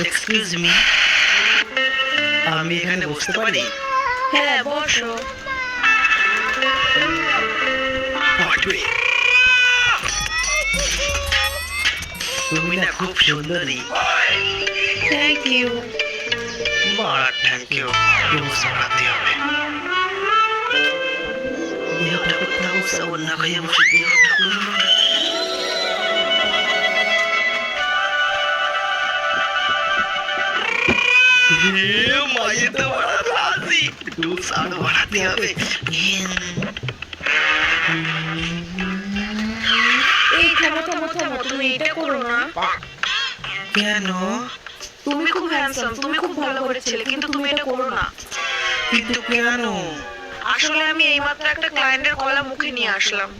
Excuse me, আমি এখানে বসতে পারি? হ্যাঁ বসো। তুমি না খুব সুন্দরী। Thank you. বড় থ্যাংক ইউ। ব্যবস্থা করতে হবে। দেহটা করতে অবস্থা অন্য খাইয়া বসে দেহটা করবো। माये तो बड़ा राजी तू साड़ू बढ़ाती হবে এই থামো থামো থামো, তুমি এটা করো না। কেন? তুমি খুব হ্যান্ডসাম, তুমি খুব ভালো করে ছেলে, কিন্তু তুমি এটা করো না। কিন্তু কেন? আসলে আমি এইমাত্র একটা ক্লায়েন্টের গলা মুখে নিয়ে আসলাম।